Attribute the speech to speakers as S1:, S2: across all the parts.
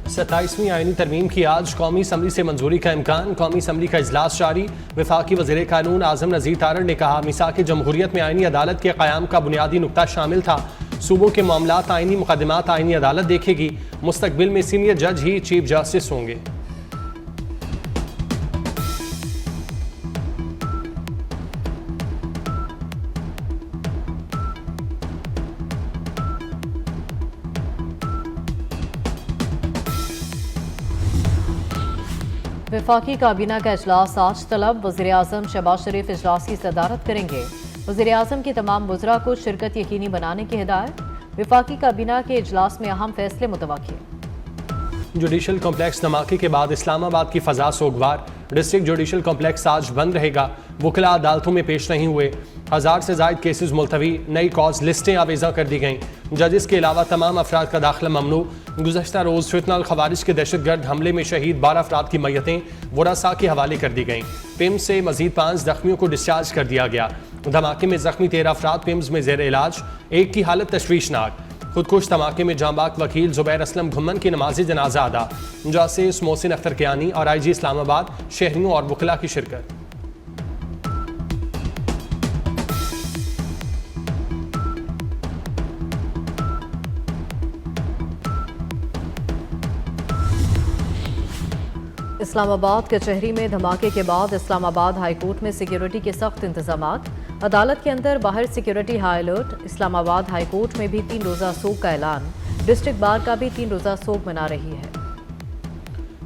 S1: 27वीं आईनी तरमीम की आज कौमी असम्बली से मंजूरी का इम्कान। कौमी असम्बली का इजलास जारी। वफाकी वज़ीर कानून आज़म नज़ीर तारड़ ने कहा, मिसाक जमहूरियत में आईनी अदालत के क़याम का बुनियादी नुकता शामिल था। सूबों के मामलात आईनी मुकदमात आईनी अदालत देखेगी। मुस्तकबिल में सीनियर जज ही चीफ जस्टिस होंगे।
S2: वफाकी काबीना का इजलास आज तलब। वज़ीर आज़म शहबाज शरीफ इजलास की सदारत करेंगे। वज़ीर आज़म की तमाम वज़रा को शिरकत यकीनी बनाने की हिदायत। वफाकी काबीना के इजलास में अहम फैसले मुतवक्किल।
S1: जुडिशल कॉम्प्लेक्स धमाके के बाद इस्लामाबाद की फ़ज़ा सोगवार। डिस्ट्रिक्ट जुडिशल कॉम्प्लेक्स आज बंद रहेगा। वकला अदालतों में पेश नहीं हुए। 1000 से ज़ायद केसेस मुलतवी। नई कॉज लिस्टें आवेज़ा कर दी गईं। जजेस के अलावा तमाम अफराद का दाखिला ममनू। गुज़श्ता रोज़ फितनल खवारिज के दहशतगर्द हमले में शहीद 12 अफराद की मैयतें वरासा के हवाले कर दी गईं। पिम्स से मजीद 5 जख्मियों को डिस्चार्ज कर दिया गया। धमाके में जख्मी 13 अफराद पिम्स में ज़ेर इलाज। एक की हालत तशवीशनाक। खुदकुश धमाके में जांबाक वकील जुबैर असलम घुम्मन की नमाज जनाजा अदा। जासिस मोहसिन अख्तर कियानी और IG इस्लामाबाद शहरियों और वकला की शिरकत।
S2: इस्लामाबाद कचहरी में धमाके के बाद इस्लामाबाद हाई कोर्ट में सिक्योरिटी के सख्त इंतजामात। अदालत के अंदर बाहर security high alert. Islamabad high court में भी 3 रोज़ा सोग का ऐलान। डिस्ट्रिक्ट बार का भी 3 रोज़ा सोग मना रही है।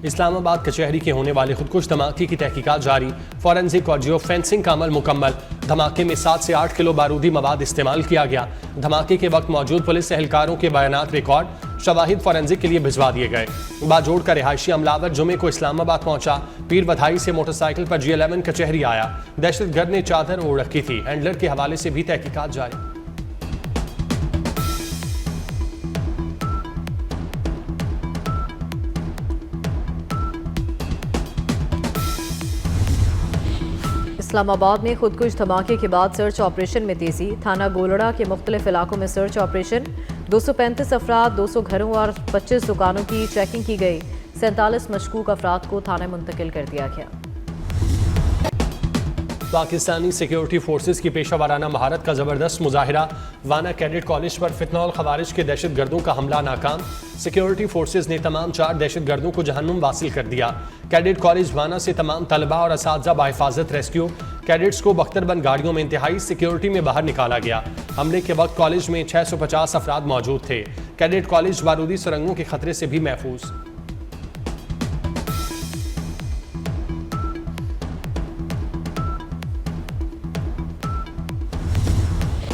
S1: इस्लामाबाद कचहरी के होने वाले खुदकुश धमाके की तहकीकात जारी। फॉरेंसिक और जियो फेंसिंग का अमल मुकम्मल। धमाके में 7 से 8 किलो बारूदी मवाद इस्तेमाल किया गया। धमाके के वक्त मौजूद पुलिस एहलकारों के बयानात रिकॉर्ड शवाहिद फॉरेंसिक के लिए भिजवा दिए गए। बाजोड़ का रिहायशी अमलावर जुमे को इस्लामाबाद पहुंचा। पीर बधाई से मोटरसाइकिल पर G11 कचहरी आया। दहशतगर्द ने चादर ओढ़ रखी थी। हैंडलर के हवाले से भी तहकीकात जारी।
S2: इस्लामाबाद में खुदकुश धमाके के बाद सर्च ऑपरेशन में तेजी। थाना गोलड़ा के मुख्तलिफ इलाकों में सर्च ऑपरेशन। 235 अफराद, 200 घरों और 25 दुकानों की चेकिंग की गई। 47 मशकूक अफराद को थाने मुंतकिल कर दिया गया।
S1: पाकिस्तानी सिक्योरिटी फोर्सेस की पेशा वाराना महारत का ज़बरदस्त मुजाहिरा। वाना कैडेट कॉलेज पर फितनौल खवारिज के दहशत गर्दों का हमला नाकाम। सिक्योरिटी फोर्सेस ने तमाम 4 दहशत गर्दों को जहन्नुम वासिल कर दिया। कैडेट कॉलेज वाना से तमाम तलबा और असातिज़ा बाहिफाजत रेस्क्यू। कैडेट्स को बख्तरबंद गाड़ियों में इंतहाई सिक्योरिटी में बाहर निकाला गया। हमले के वक्त कॉलेज में 650 अफराद मौजूद थे। कैडेट कॉलेज बारूदी सुरंगों के खतरे से भी महफूज।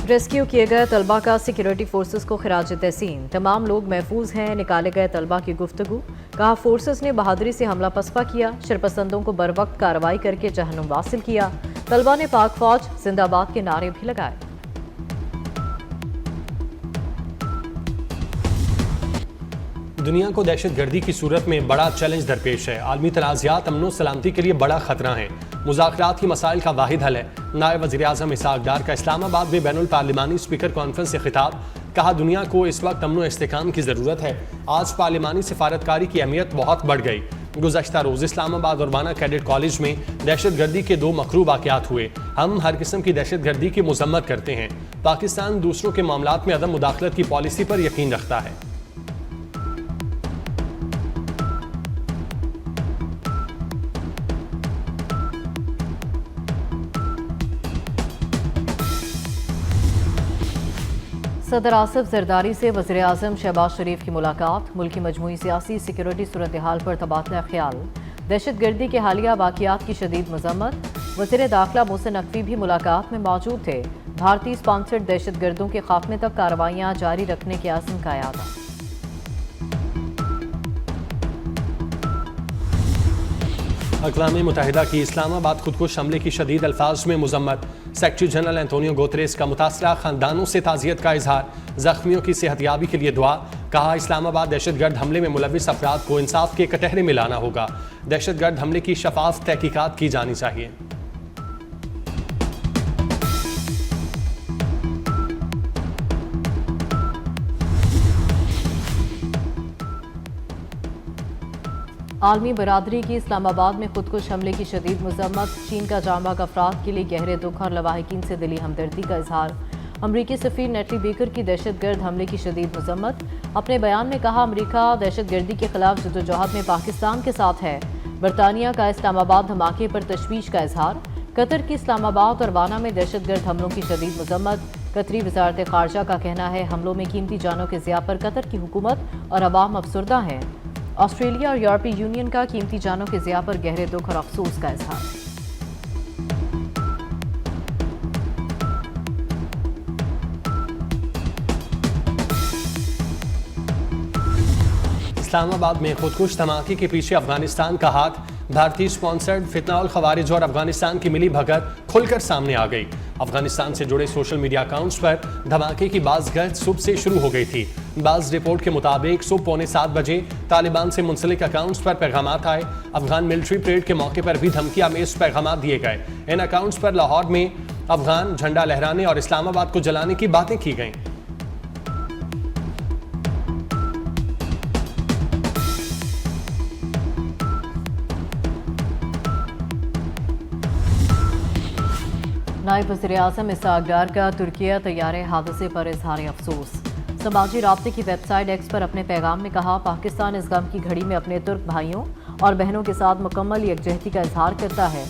S2: रेस्क्यू किए गए तलबा का सिक्योरिटी फोर्सेस को खिराज तहसीन। तमाम लोग महफूज हैं। निकाले गए तलबा की गुफ्तगू। कहा, फोर्सेस ने बहादुरी से हमला पसपा किया। शरपसंदों को बर वक्त कार्रवाई करके जहन्नुम वासिल किया। तलबा ने पाक फौज जिंदाबाद के नारे भी लगाए।
S1: दुनिया को दहशत गर्दी की सूरत में बड़ा चैलेंज दरपेश है। आलमी तनाज़ात अमन सलामती के लिए बड़ा खतरा है। मुज़ाकरात की मसाइल का वाहिद हल है। नायब वज़ीर आज़म इसहाक़ डार का इस्लामाबाद में बैनुल पार्लिमानी स्पीकर कॉन्फ्रेंस से खिताब। कहा, दुनिया को इस वक्त अमन इस्तेकाम की ज़रूरत है। आज पार्लिमानी सिफारतकारी की अहमियत बहुत बढ़ गई। गुज़श्ता रोज़ इस्लामाबाद और वाना कैडेट कॉलेज में दहशत गर्दी के 2 मकरू वाक़यात हुए। हम हर किस्म की दहशत गर्दी की मज़म्मत करते हैं। पाकिस्तान दूसरों के मामलात में अदम मुदाखलत की पॉलिसी पर यकीन रखता है।
S2: सदर आसिफ जरदारी से वज़ीर आज़म शहबाज शरीफ की मुलाकात। मुल्की मजमूई सियासी सिक्योरिटी सूरत हाल पर तबादला ख्याल। दहशत गर्दी के हालिया वाक़यात की शदीद मजम्मत। वज़ीर दाखिला मोहसिन नकवी भी मुलाकात में मौजूद थे। भारतीय स्पॉन्सर्ड दहशत गर्दों के खात्मे तक कार्रवाइयाँ जारी रखने के आज़म का यादा।
S1: अक़वाम मुत्तहिदा की इस्लामाबाद खुदकुश हमले की शदीद अल्फाज में मजम्मत। सेक्रेटरी जनरल एंटोनियो गुतेरेस का मुतासरा ख़ानदानों से ताज़ियत का इजहार। ज़ख्मियों की सेहतयाबी के लिए दुआ। कहा, इस्लामाबाद दहशतगर्द हमले में मुलविस अफराद को इंसाफ के कटहरे में लाना होगा। दहशतगर्द हमले की शफाफ तहकीकात की जानी चाहिए।
S2: आलमी बरादरी की इस्लामाबाद में खुदकुश हमले की शदीद मजम्मत। चीन का जांबाग अफराद के लिए गहरे दुख और लवाहिकीन से दिली हमदर्दी का इजहार। अमरीकी सफीर नेटली बेकर की दहशतगर्द हमले की शदीद मजम्मत। अपने बयान में कहा, अमरीका दहशतगर्दी के खिलाफ जदोजहद में पाकिस्तान के साथ है। बरतानिया का इस्लामाबाद धमाके पर तशवीश का इजहार। कतर की इस्लामाबाद और वाना में दहशतगर्द हमलों की शदीद मजम्मत। कतरी वजारत खारजा का कहना है, हमलों में कीमती जानों के ज़िया पर कतर की हुकूमत और अवाम अफसरदा हैं। ऑस्ट्रेलिया और यूरोपीय यूनियन का कीमती जानों के ज़िया पर गहरे दुख और अफसोस का इजहार।
S1: इस्लामाबाद में खुदकुश धमाके के पीछे अफगानिस्तान का हाथ। भारतीय स्पॉन्सर्ड फितना उल खवारिज और अफगानिस्तान की मिली भगत खुलकर सामने आ गई। अफगानिस्तान से जुड़े सोशल मीडिया अकाउंट्स पर धमाके की बाज़गश्त सुबह से शुरू हो गई थी। बाज़ रिपोर्ट के मुताबिक सुबह 6:45 बजे तालिबान से मुंसलिक अकाउंट्स पर पैगामात आए। अफगान मिलिट्री परेड के मौके पर भी धमकी आमेज पैगामात दिए गए। इन अकाउंट्स पर लाहौर में अफगान झंडा लहराने और इस्लामाबाद को जलाने की बातें की गईं।
S2: नायब वज़ीर-ए-आज़म इसहाक डार का तुर्किया तैयारे हादसे पर इजहार अफसोस। समाजी राब्ते की वेबसाइट एक्स पर अपने पैगाम में कहा, पाकिस्तान इस गम की घड़ी में अपने तुर्क भाइयों और बहनों के साथ मुकम्मल यकजहती का इजहार करता है।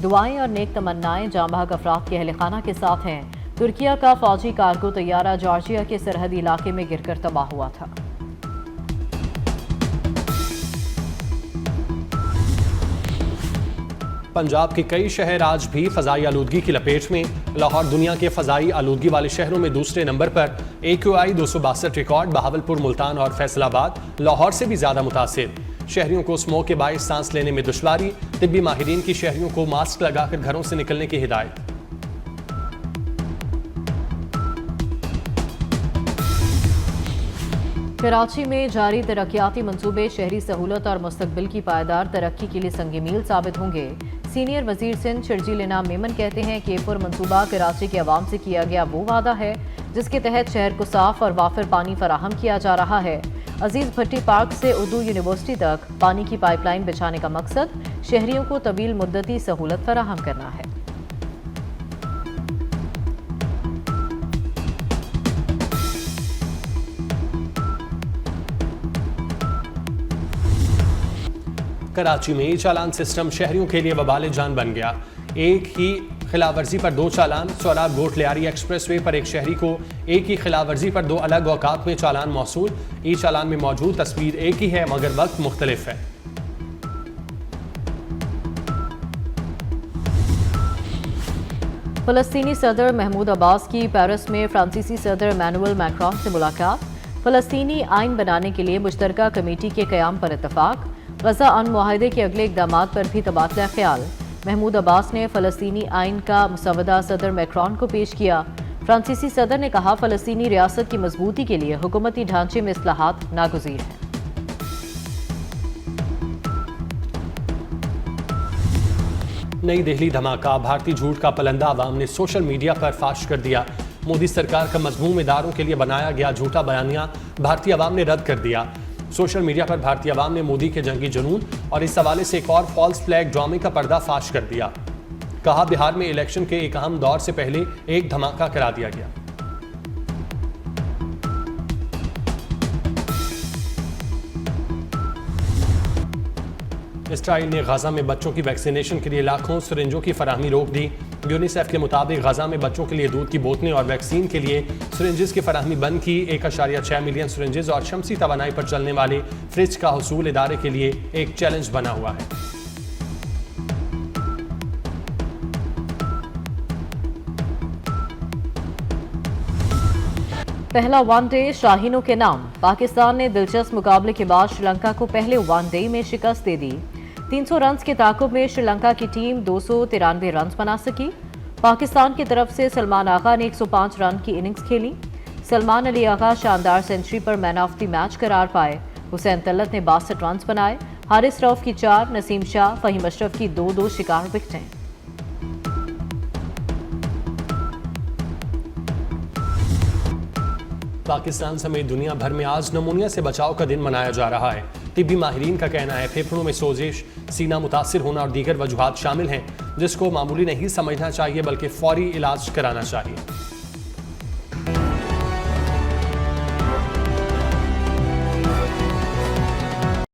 S2: दुआएं और नेक तमन्नाएं जांबाग अफराद के अहल खाना के साथ हैं। तुर्किया का फौजी कार्गो तैयारा जॉर्जिया के सरहदी इलाके में गिरकर तबाह हुआ था।
S1: पंजाब के कई शहर आज भी फ़ज़ाई आलूदगी की लपेट में। लाहौर दुनिया के फ़ज़ाई आलूदगी वाले शहरों में दूसरे नंबर पर। AQI 262 record. बहावलपुर, मुल्तान और फैसलाबाद लाहौर से भी ज़्यादा मुतासिर। शहरियों को स्मोक के बाइस सांस लेने में दुश्वारी। तिब्बी माहिरीन की शहरियों को मास्क लगाकर घरों से निकलने की हिदायत।
S2: कराची में जारी तरक्याती मंसूबे शहरी सहूलत और मुस्तकबिल की पायदार तरक्की के लिए संग मील साबित होंगे। सीनियर वजीर सिंध शर्जील इनाम मेमन कहते हैं कि पुर मंसूबा कराची के अवाम से किया गया वो वादा है जिसके तहत शहर को साफ और वाफिर पानी फराहम किया जा रहा है। अजीज भट्टी पार्क से उर्दू यूनिवर्सिटी तक पानी की पाइपलाइन बिछाने का मकसद शहरियों को तवील मुद्दती सहूलत फराहम करना है।
S1: कराची में ई चालान सिस्टम शहरियों के लिए वबाल जान बन गया। एक ही खिलाफवर्जी पर 2 चालान। सोराब गोट लियारी एक्सप्रेसवे पर एक शहरी को एक ही खिलाफवर्जी पर 2 अलग औकात में चालान मौसूल। ई चालान में मौजूद तस्वीर एक ही है मगर वक्त मुख्तलिफ है।
S2: फ़लस्तीनी सदर महमूद अब्बास की पेरिस में फ्रांसीसी सदर इमैनुअल मैक्रोन से मुलाकात। फ़लस्तीनी आइन बनाने के लिए मुश्तरका कमेटी के क़याम पर इत्तफाक। गजा अन मुआहदे के अगले इक़दामात पर भी तबादला ख्याल। महमूद अब्बास ने फ़लस्तीनी आइन का मुसवदा सदर मैक्रोन को पेश किया। फ्रांसीसी सदर ने कहा, फ़लस्तीनी रियासत की मजबूती के लिए हुकूमती ढांचे में इस्लाहात नागुज़ीर हैं।
S1: नई दिल्ली धमाका। भारतीय झूठ का पलंदा अवाम ने सोशल मीडिया पर फाश कर दिया। मोदी सरकार का मजमूम इदारों के लिए बनाया गया झूठा बयानिया भारतीय अवाम ने रद्द कर दिया। सोशल मीडिया पर भारतीय अवाम ने मोदी के जंगी जुनून और इस हवाले से एक और फॉल्स फ्लैग ड्रामे का पर्दा फाश कर दिया। कहा, बिहार में इलेक्शन के एक अहम दौर से पहले एक धमाका करा दिया गया। इसराइल ने गाजा में बच्चों की वैक्सीनेशन के लिए लाखों सिरिंजों की फराहमी रोक दी। यूनिसेफ के मुताबिक गाजा में बच्चों के लिए दूध की बोतलें और वैक्सीन के लिए सिरिंजेस की फराहमी बंद की। 1.6 मिलियन सिरिंजेस और शमसी तवानाई पर चलने वाले फ्रिज का हुसूल इदारे के लिए एक चैलेंज बना हुआ है।
S2: पहला वनडे शाहीनों के नाम। पाकिस्तान ने दिलचस्प मुकाबले के बाद श्रीलंका को पहले वनडे में शिकस्त दे दी। 300 रन के ताकुब में श्रीलंका की टीम 293 रन बना सकी। पाकिस्तान की तरफ से सलमान आगा ने 105 रन की इनिंग्स खेली। सलमान अली आगा शानदार सेंचुरी पर मैन ऑफ द मैच करार पाए। हुसैन तल्लत ने 62 रन बनाए। हारिस रऊफ की 4, नसीम शाह, फहीम अशरफ की 2-2 शिकार विकेटें।
S1: पाकिस्तान समेत दुनिया भर में आज नमूनिया से बचाव का दिन मनाया जा रहा है। तिब्बी माहिरीन का कहना है फेफड़ों में सोजिश, सीना मुतासिर होना और दीगर वजूहात शामिल हैं, जिसको मामूली नहीं समझना चाहिए बल्कि फौरी इलाज कराना चाहिए।